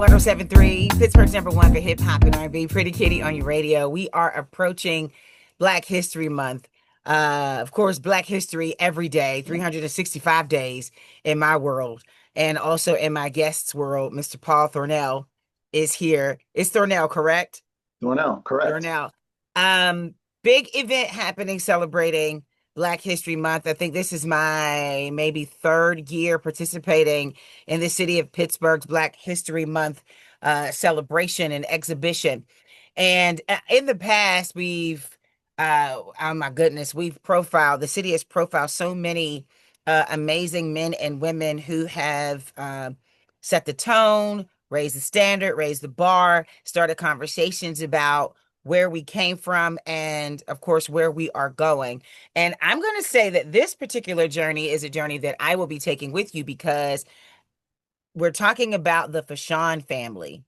107.3, Pittsburgh's number one for hip hop and R&B, Pretty Kitty on your radio. We are approaching Black History Month. Of course, Black History every day, 365 days in my world. And also in my guest's world, Mr. Paul Thornell is here. It's Thornell, correct? Thornell, correct. Thornell. Big event happening celebrating Black History Month. I think this is my maybe third year participating in the city of Pittsburgh's Black History Month celebration and exhibition. And in the past, oh my goodness, the city has profiled so many amazing men and women who have set the tone, raised the standard, raised the bar, started conversations about where we came from and, of course, where we are going. And I'm going to say that this particular journey is a journey that I will be taking with you because we're talking about the Vashon family,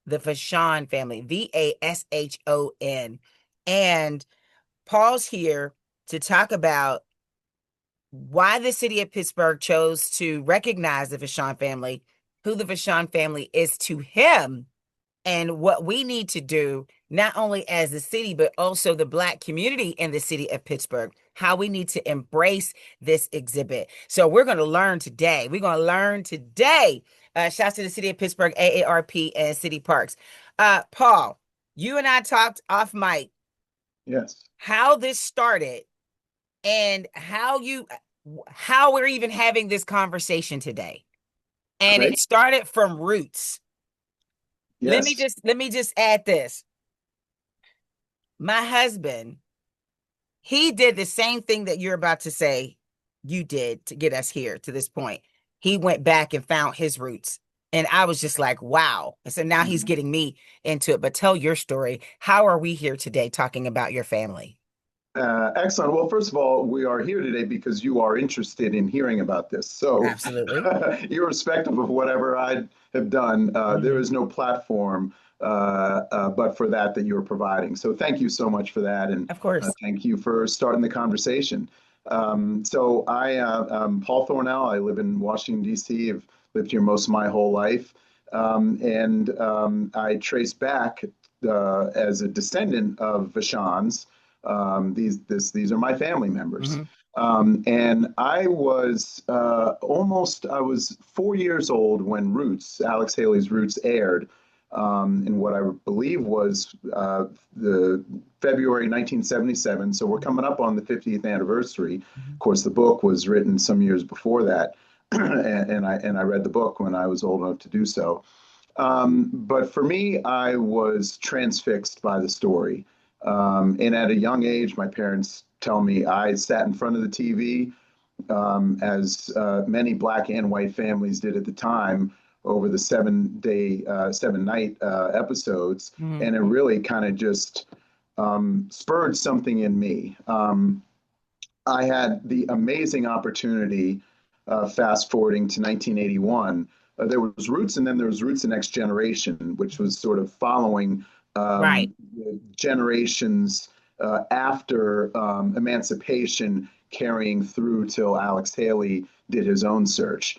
Vashon. And Paul's here to talk about why the city of Pittsburgh chose to recognize the Vashon family, who the Vashon family is to him, and what we need to do, not only as the city, but also the Black community in the city of Pittsburgh, how we need to embrace this exhibit. So we're going to learn today. Shouts to the city of Pittsburgh, AARP, and City Parks. Paul, you and I talked off mic. Yes. How this started and how we're even having this conversation today. And Great. It started from roots. Yes. Let me just add this. My husband, he did the same thing that you're about to say you did to get us here to this point. He went back and found his roots. And I was just like, wow. And so now he's getting me into it. But tell your story. How are we here today talking about your family? Excellent. Well, first of all, we are here today because you are interested in hearing about this. So, Absolutely. irrespective of whatever I have done, there is no platform but for that you're providing. So, thank you so much for that. And of course, thank you for starting the conversation. I'm Paul Thornell. I live in Washington, D.C. I've lived here most of my whole life. I trace back as a descendant of Vashons. These are my family members. And I was I was 4 years old when Alex Haley's Roots aired in what I believe was the February 1977. So we're coming up on the 50th anniversary. Of course, the book was written some years before that. and I read the book when I was old enough to do so. But for me, I was transfixed by the story. And at a young age, my parents tell me I sat in front of the TV, as many Black and white families did at the time, over the 7-night episodes. And it really kind of just spurred something in me. I had the amazing opportunity, fast forwarding to 1981. There was Roots, and then there was Roots the Next Generation, which was sort of following right. generations after emancipation, carrying through till Alex Haley did his own search.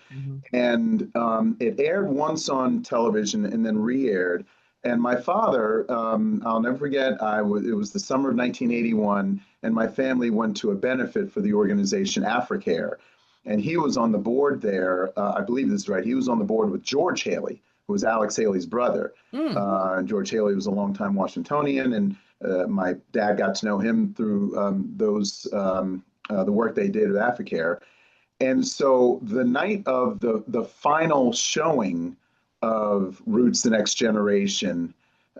And it aired once on television and then re-aired. And my father, I'll never forget, it was the summer of 1981, and my family went to a benefit for the organization AfriCare. And he was on the board there, I believe this is right, he was on the board with George Haley, who was Alex Haley's brother. George Haley was a longtime Washingtonian, and my dad got to know him through the work they did with AfriCare. And so the night of the final showing of Roots the Next Generation,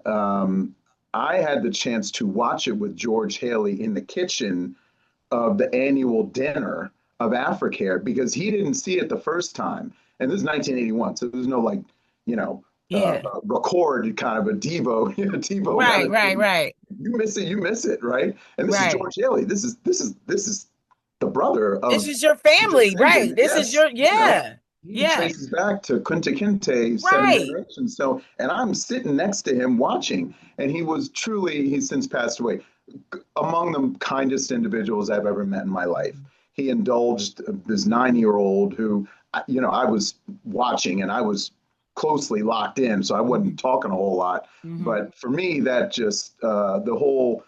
I had the chance to watch it with George Haley in the kitchen of the annual dinner of AfriCare, because he didn't see it the first time. And this is 1981, so there's no record kind of a TiVo, TiVo. Right. You miss it, right? And this is George Haley. This is the brother of. This is your family, right? This is your He traces back to Kunta Kinte, seven generations. So, and I'm sitting next to him watching, and he was truly, he's since passed away, among the kindest individuals I've ever met in my life. He indulged this 9-year-old who, I was watching, and I was closely locked in, so I wasn't talking a whole lot. Hmm. But for me, that just the whole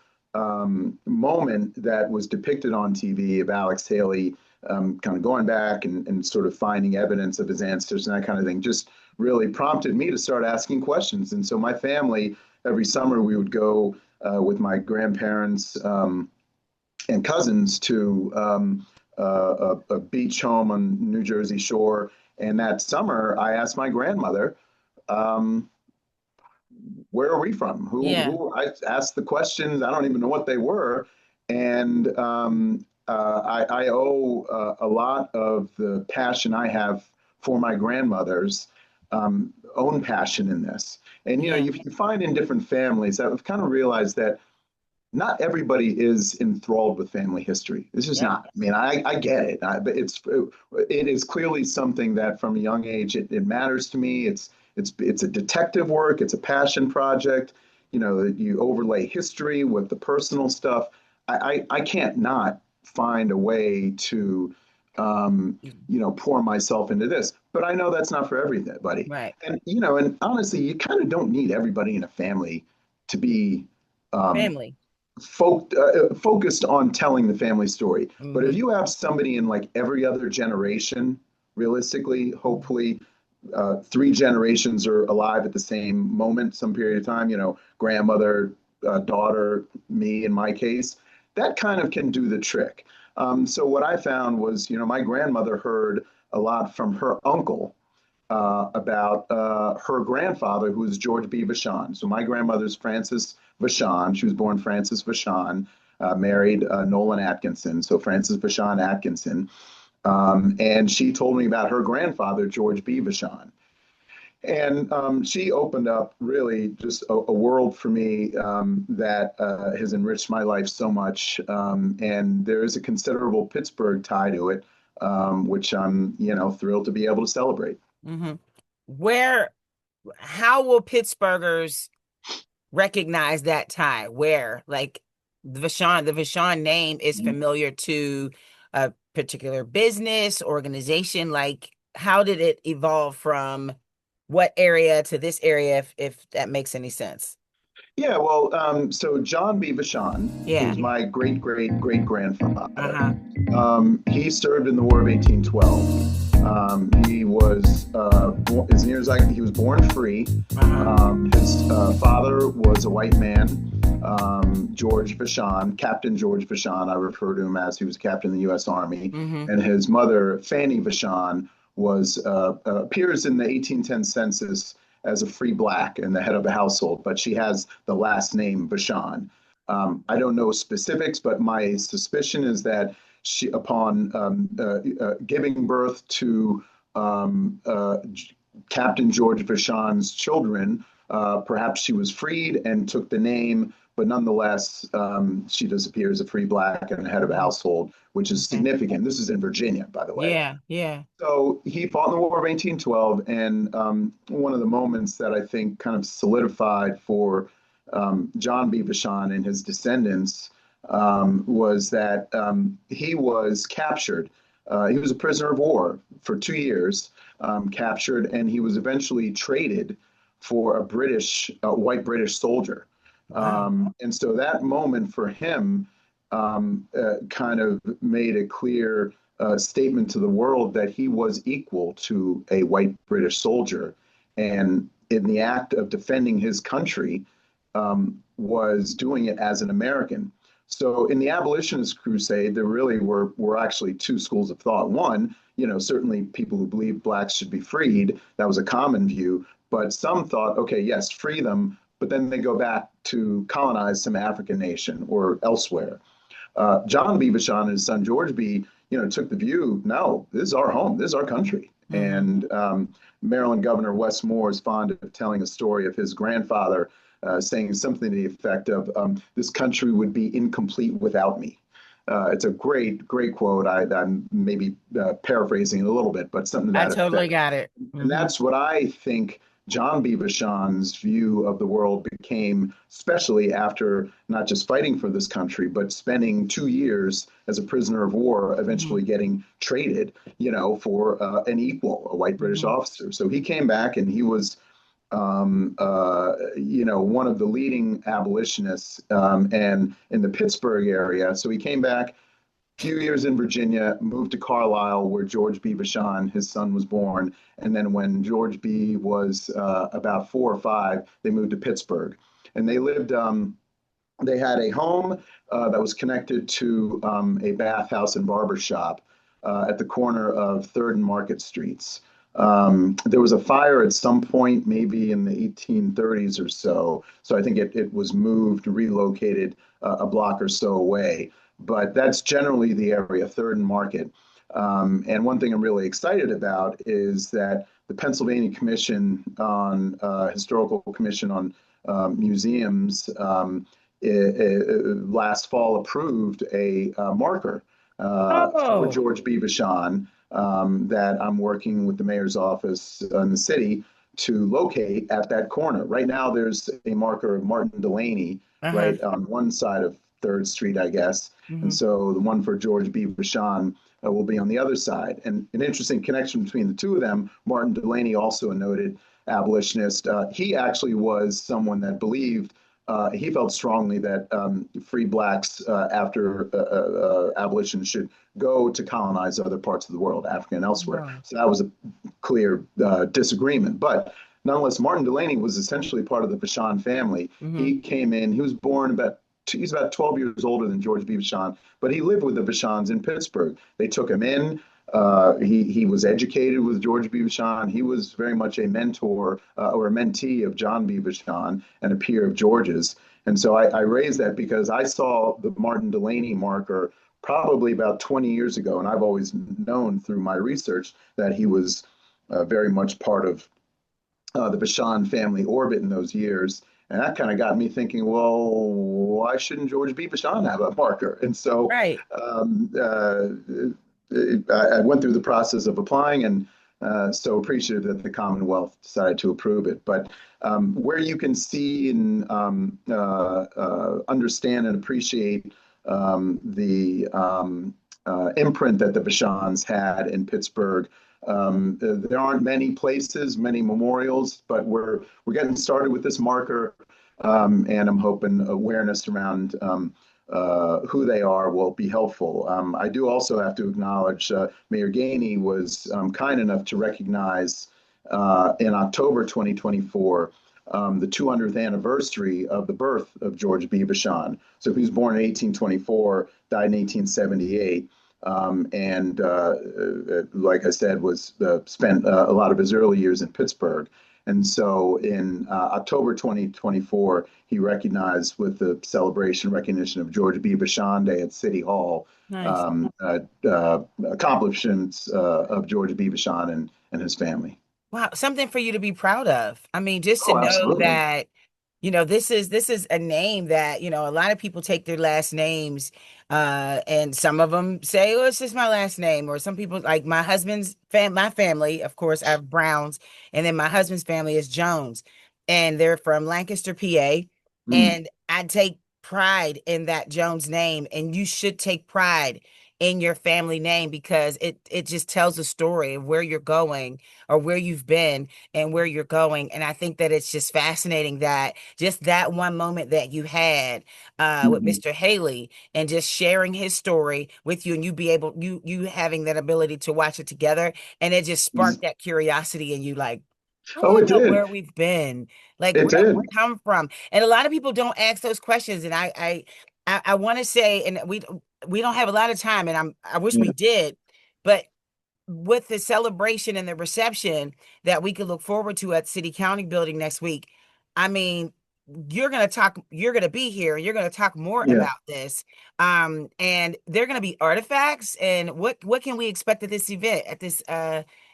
moment that was depicted on TV of Alex Haley kind of going back and sort of finding evidence of his ancestors and that kind of thing just really prompted me to start asking questions. And so my family, every summer, we would go with my grandparents and cousins to a beach home on New Jersey shore. And that summer, I asked my grandmother, um, "Where are we from? Yeah. Who?" I asked the questions. I don't even know what they were, and I owe a lot of the passion I have for my grandmother's own passion in this. And Yeah. you find in different families, I've kind of realized that not everybody is enthralled with family history. This is Yep. not. I mean, I get it, but it is clearly something that from a young age it matters to me. It's a detective work. It's a passion project. You overlay history with the personal stuff. I can't not find a way to pour myself into this. But I know that's not for everybody. Right. And honestly, you kind of don't need everybody in a family to be um, Family. focused on telling the family story. But if Hmm. you have somebody in like every other generation, realistically, hopefully, three generations are alive at the same moment, some period of time, grandmother, daughter, me in my case, that kind of can do the trick. So what I found was, my grandmother heard a lot from her uncle about her grandfather, who was George B. Vashon. So my grandmother's Frances Vashon. She was born Frances Vashon, married Nolan Atkinson. So Frances Vashon Atkinson. And she told me about her grandfather, George B. Vashon. And she opened up really just a world for me that has enriched my life so much. And there is a considerable Pittsburgh tie to it, which I'm, thrilled to be able to celebrate. Hmm. Where, how will Pittsburghers recognize that tie? Where, like the Vashon name is familiar to a particular business, organization. Like, how did it evolve from what area to this area, if that makes any sense? Yeah, well, so John B. Vashon, Yeah. who's my great great great grandfather, Uh-huh. he served in the War of 1812. He was, as near as he was born free. Uh-huh. His father was a white man, George Vashon, Captain George Vashon. I refer to him as he was captain of the U.S. Army, Hmm. and his mother, Fanny Vashon, was appears in the 1810 census as a free black and the head of the household, but she has the last name Vashon. I don't know specifics, but my suspicion is that she, upon giving birth to Captain George Vashon's children, perhaps she was freed and took the name, but nonetheless, she does appear as a free black and head of a household, which is Okay. significant. This is in Virginia, by the way. Yeah, yeah. So he fought in the War of 1812, and one of the moments that I think kind of solidified for John B. Vashon and his descendants was that he was captured. He was a prisoner of war for 2 years, captured, and he was eventually traded for a white British soldier. Wow. And so that moment for him kind of made a clear statement to the world that he was equal to a white British soldier. And in the act of defending his country, was doing it as an American. So in the abolitionist crusade, there really were actually two schools of thought. One, certainly people who believed blacks should be freed. That was a common view. But some thought, okay, yes, free them, but then they go back to colonize some African nation or elsewhere. John B. Vashon and his son George B. Took the view, no, this is our home, this is our country. Hmm. And Maryland Governor Wes Moore is fond of telling a story of his grandfather saying something to the effect of, "This country would be incomplete without me." It's a great, great quote. I'm maybe paraphrasing it a little bit, but something to I that totally effect. got it. And Hmm. that's what I think John B Vashon's view of the world became, especially after not just fighting for this country, but spending 2 years as a prisoner of war, Mhm. eventually getting traded, for an equal, a white British Mhm. officer. So he came back and he was one of the leading abolitionists, and in the Pittsburgh area. So he came back, few years in Virginia, moved to Carlisle, where George B. Vashon, his son, was born. And then when George B. was about 4 or 5, they moved to Pittsburgh. And they had a home that was connected to a bathhouse and barber shop at the corner of 3rd and Market Streets. There was a fire at some point, maybe in the 1830s or so. So I think it was moved, relocated a block or so away. But that's generally the area, 3rd and Market. And one thing I'm really excited about is that the Pennsylvania Commission on Historical Commission on Museums last fall approved a marker for Oh, George B. Vashon that I'm working with the mayor's office in the city to locate at that corner. Right now, there's a marker of Martin Delaney uh-huh. right on one side of 3rd Street, I guess. And Mhm. so the one for George B. Vashon will be on the other side. And an interesting connection between the two of them, Martin Delaney, also a noted abolitionist. He actually was someone that believed he felt strongly that free blacks after abolition should go to colonize other parts of the world, Africa and elsewhere. Wow. So that was a clear disagreement. But nonetheless, Martin Delaney was essentially part of the Vashon family. Mhm. He came in, he was born he's about 12 years older than George B. Vashon, but he lived with the Vashons in Pittsburgh. They took him in. He was educated with George B. Vashon. He was very much a mentor or a mentee of John B. Vashon and a peer of George's. And so I raised that because I saw the Martin Delaney marker probably about 20 years ago, and I've always known through my research that he was very much part of the Vashon family orbit in those years. And that kind of got me thinking, well, why shouldn't George B. Vashon have a marker? And so Right. um, uh, I went through the process of applying and so appreciative that the Commonwealth decided to approve it. But where you can see and understand and appreciate the imprint that the Vashons had in Pittsburgh. There aren't many places, many memorials, but we're getting started with this marker, and I'm hoping awareness around who they are will be helpful. I do also have to acknowledge Mayor Gainey was kind enough to recognize in October 2024 the 200th anniversary of the birth of George B. Vashon. So he was born in 1824, died in 1878. And like I said, was spent a lot of his early years in Pittsburgh. And so in October 2024, he recognized with the celebration recognition of George B. Vashon Day at City Hall Nice. accomplishments of George B. Vashon and his family. Wow, something for you to be proud of. I mean, just to Oh, know absolutely. that, this is a name that, a lot of people take their last names, and some of them say, "Oh, it's just my last name," or some people like my family, of course, I have Browns, and then my husband's family is Jones, and they're from Lancaster, PA, Mm. and I take pride in that Jones name, and you should take pride in your family name because it just tells a story of where you're going or where you've been and where you're going. And I think that it's just fascinating that just that one moment that you had with Mhm. Mr. Haley and just sharing his story with you and you having that ability to watch it together and it just sparked that curiosity in you like, I Oh, want it to know did. where we've been, like It where we did. come from. And a lot of people don't ask those questions. And I want to say, and we don't have a lot of time, and I wish we Yeah. did, but with the celebration and the reception that we could look forward to at City County Building next week, I mean, you're gonna be here, you're gonna talk more Yeah. about this. And they're gonna be artifacts, and what can we expect at this event,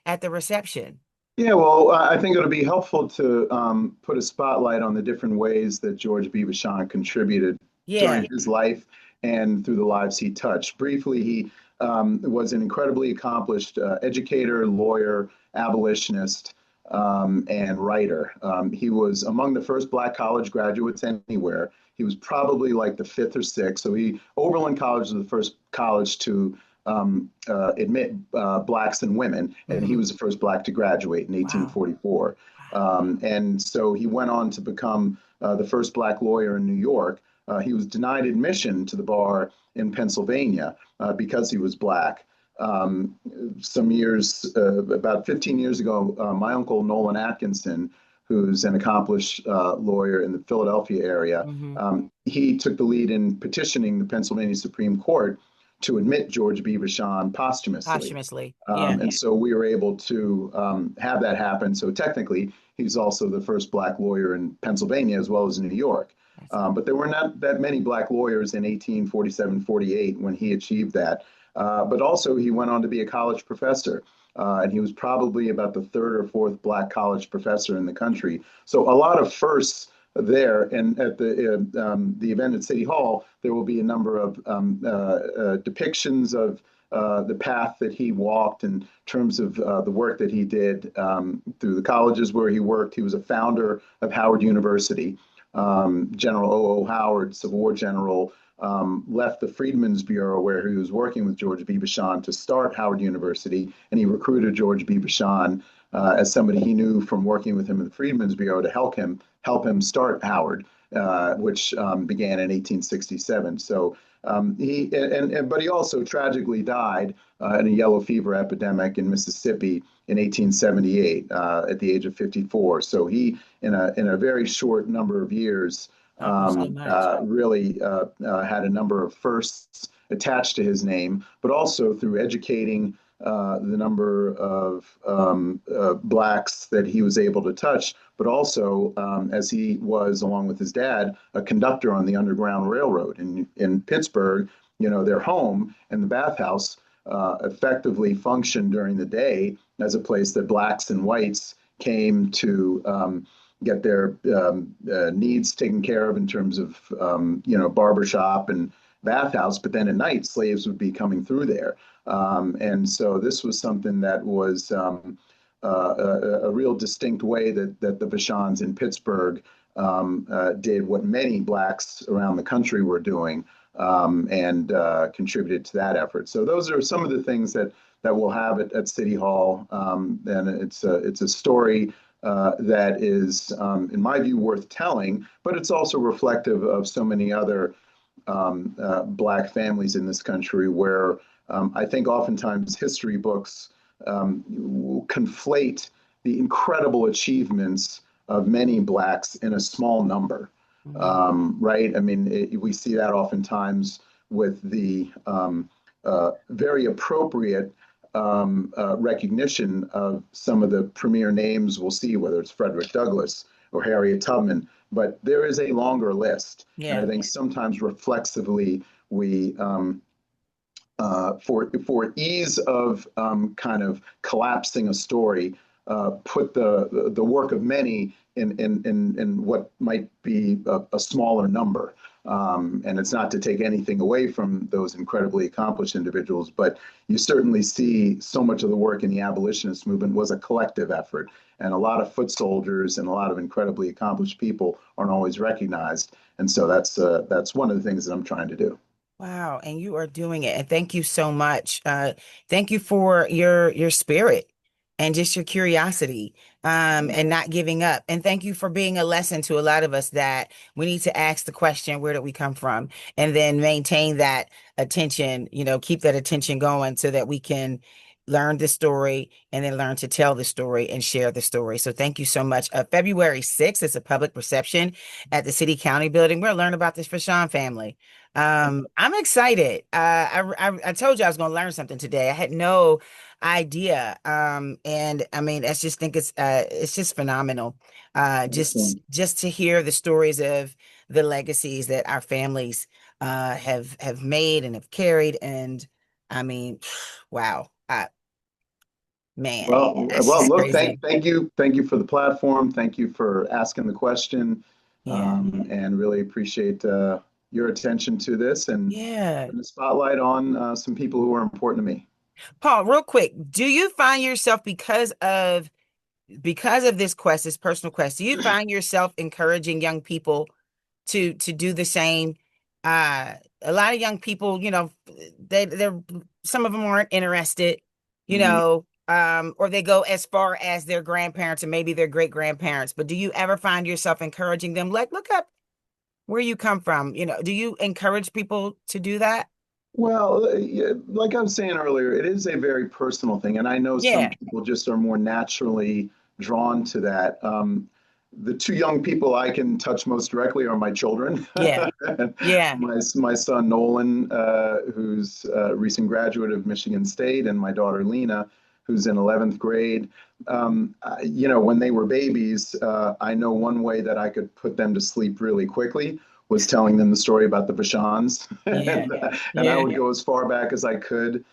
at the reception? Yeah, well, I think it'll be helpful to put a spotlight on the different ways that George B. Vashon contributed Yeah. during his life and through the lives he touched. Briefly, he was an incredibly accomplished educator, lawyer, abolitionist. and writer. He was among the first Black college graduates anywhere. He was probably like the fifth or sixth. So Oberlin College was the first college to admit Blacks and women, and he Hmm. was the first Black to graduate in Wow. 1844. And so he went on to become the first Black lawyer in New York. He was denied admission to the bar in Pennsylvania because he was Black. Um, some years, about 15 years ago, my uncle Nolan Atkinson, who's an accomplished lawyer in the Philadelphia area, Hmm. he took the lead in petitioning the Pennsylvania Supreme Court to admit George B. Vashon posthumously. Posthumously. Yeah. And so we were able to have that happen. So technically, he's also the first Black lawyer in Pennsylvania as well as in New York. That's awesome. But there were not that many Black lawyers in 1847, 48 when he achieved that. But also, he went on to be a college professor. And he was probably about the third or fourth Black college professor in the country. So a lot of firsts there. And at the event at City Hall, there will be a number of depictions of the path that he walked in terms of the work that he did through the colleges where he worked. He was a founder of Howard University. General O.O. Howard, Civil War general, left the Freedmen's Bureau where he was working with George B. Vashon to start Howard University, and he recruited George B. Vashon as somebody he knew from working with him in the Freedmen's Bureau to help him start Howard, which began in 1867. So but he also tragically died in a yellow fever epidemic in Mississippi in 1878 at the age of 54. So he, in a very short number of years, Accomplished so much. really had a number of firsts attached to his name, but also through educating the number of Blacks that he was able to touch, but also as he was, along with his dad, a conductor on the Underground Railroad in Pittsburgh. Their home and the bathhouse effectively functioned during the day as a place that Blacks and whites came to get their needs taken care of in terms of barbershop and bathhouse. But then at night, slaves would be coming through there. And so this was something that was a real distinct way that the Vashons in Pittsburgh did what many Blacks around the country were doing, and contributed to that effort. So those are some of the things that we'll have at City Hall. And it's a story that is, in my view, worth telling, but it's also reflective of so many other Black families in this country where I think oftentimes history books conflate the incredible achievements of many Blacks in a small number, Hmm. right? I mean, we see that oftentimes with the very appropriate recognition of some of the premier names we'll see, whether it's Frederick Douglass or Harriet Tubman, but there is a longer list. And I Yeah. think sometimes reflexively we for ease of kind of collapsing a story, put the work of many in what might be a smaller number. And it's not to take anything away from those incredibly accomplished individuals, but you certainly see so much of the work in the abolitionist movement was a collective effort. And a lot of foot soldiers and a lot of incredibly accomplished people aren't always recognized. And so that's one of the things that I'm trying to do. Wow, and you are doing it. And thank you so much. Thank you for your spirit and just your curiosity, and not giving up. And thank you for being a lesson to a lot of us that we need to ask the question, where did we come from? And then maintain that attention, keep that attention going so that we can learn the story and then learn to tell the story and share the story. So thank you so much. February 6th is a public reception at the City County Building. We're going to learn about this Vashon family. I'm excited. I told you I was going to learn something today. I had no idea. And I mean, I just think it's just phenomenal. Just Excellent. just to hear the stories of the legacies that our families have made and have carried. And I mean, wow. Man, that's Well, just look, crazy. thank you for the platform. Thank you for asking the question, Yeah. and really appreciate your attention to this and Yeah. putting the spotlight on some people who are important to me. Paul, real quick, do you find yourself because of because of this quest, this personal quest, do you find yourself encouraging young people to do the same? A lot of young people, they're some of them aren't interested, Mhm. or they go as far as their grandparents and maybe their great grandparents. But do you ever find yourself encouraging them, like, look up where you come from? Do you encourage people to do that? Well, yeah, like I was saying earlier, it is a very personal thing, and I know some Yeah, people just are more naturally drawn to that. The two young people I can touch most directly are my children. yeah, yeah, My son Nolan, who's a recent graduate of Michigan State, and my daughter Lena, who's in 11th grade. When they were babies, I know one way that I could put them to sleep really quickly was telling them the story about the Vashons. yeah, And I yeah. would go as far back as I could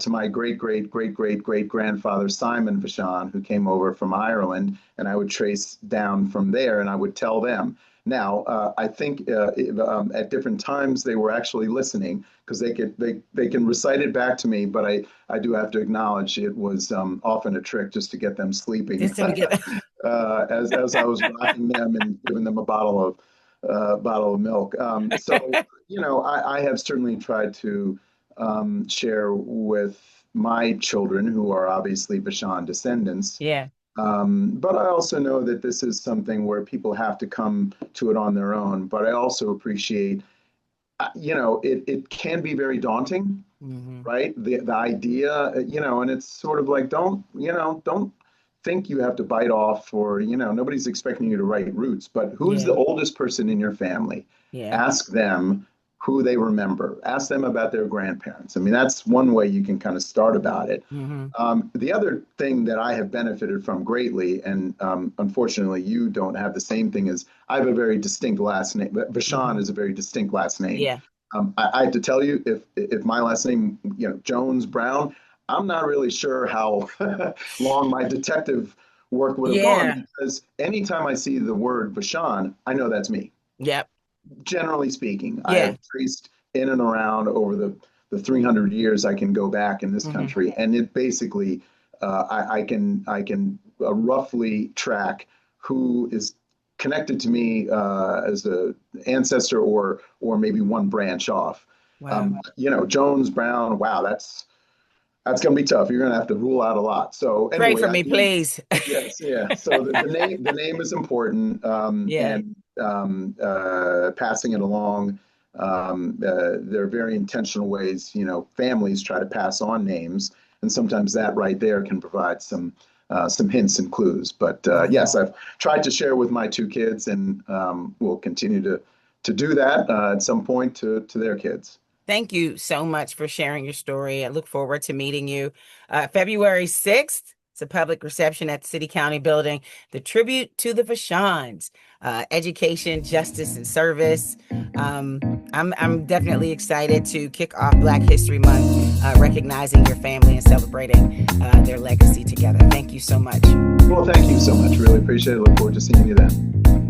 to my great great great great great grandfather Simon Vashon, who came over from Ireland, and I would trace down from there, and I would tell them. Now, I think at different times they were actually listening because they can recite it back to me, but I do have to acknowledge it was often a trick just to get them sleeping Just to get as I was rocking them and giving them a bottle of milk. I have certainly tried to share with my children, who are obviously Vashon descendants. yeah, But I also know that this is something where people have to come to it on their own. But I also appreciate, it can be very daunting, hmm, right? The idea, and it's sort of like, don't think you have to bite off, or, nobody's expecting you to write roots, but who's the yeah, oldest person in your family? yeah, Ask them who they remember. Ask them about their grandparents. I mean, that's one way you can kind of start about it. hmm, The other thing that I have benefited from greatly, and unfortunately you don't have the same thing, is I have a very distinct last name. Vashon hmm, is a very distinct last name. yeah, I have to tell you, if my last name, Jones Brown, I'm not really sure how long my detective work would have yeah, gone, because anytime I see the word Vashon, I know that's me. yep, Generally speaking, I yeah, have traced in and around over the 300 years I can go back in this hmm, country, and it basically I can roughly track who is connected to me as a ancestor, or maybe one branch off. wow. Jones Brown. Wow, that's going to be tough. You're going to have to rule out a lot. So Pray anyway, for me, please. yes, yeah. So the name is important, Yeah, and passing it along. There are very intentional ways, families try to pass on names, and sometimes that right there can provide some hints and clues. But wow. yes, I've tried to share with my two kids, and will continue to do that at some point to their kids. Thank you so much for sharing your story. I look forward to meeting you. February 6th, it's a public reception at the City County Building. The tribute to the Vashons, education, justice, and service. Um, I'm definitely excited to kick off Black History Month, recognizing your family and celebrating their legacy together. Thank you so much. Well, thank you so much. Really appreciate it. Look forward to seeing you then.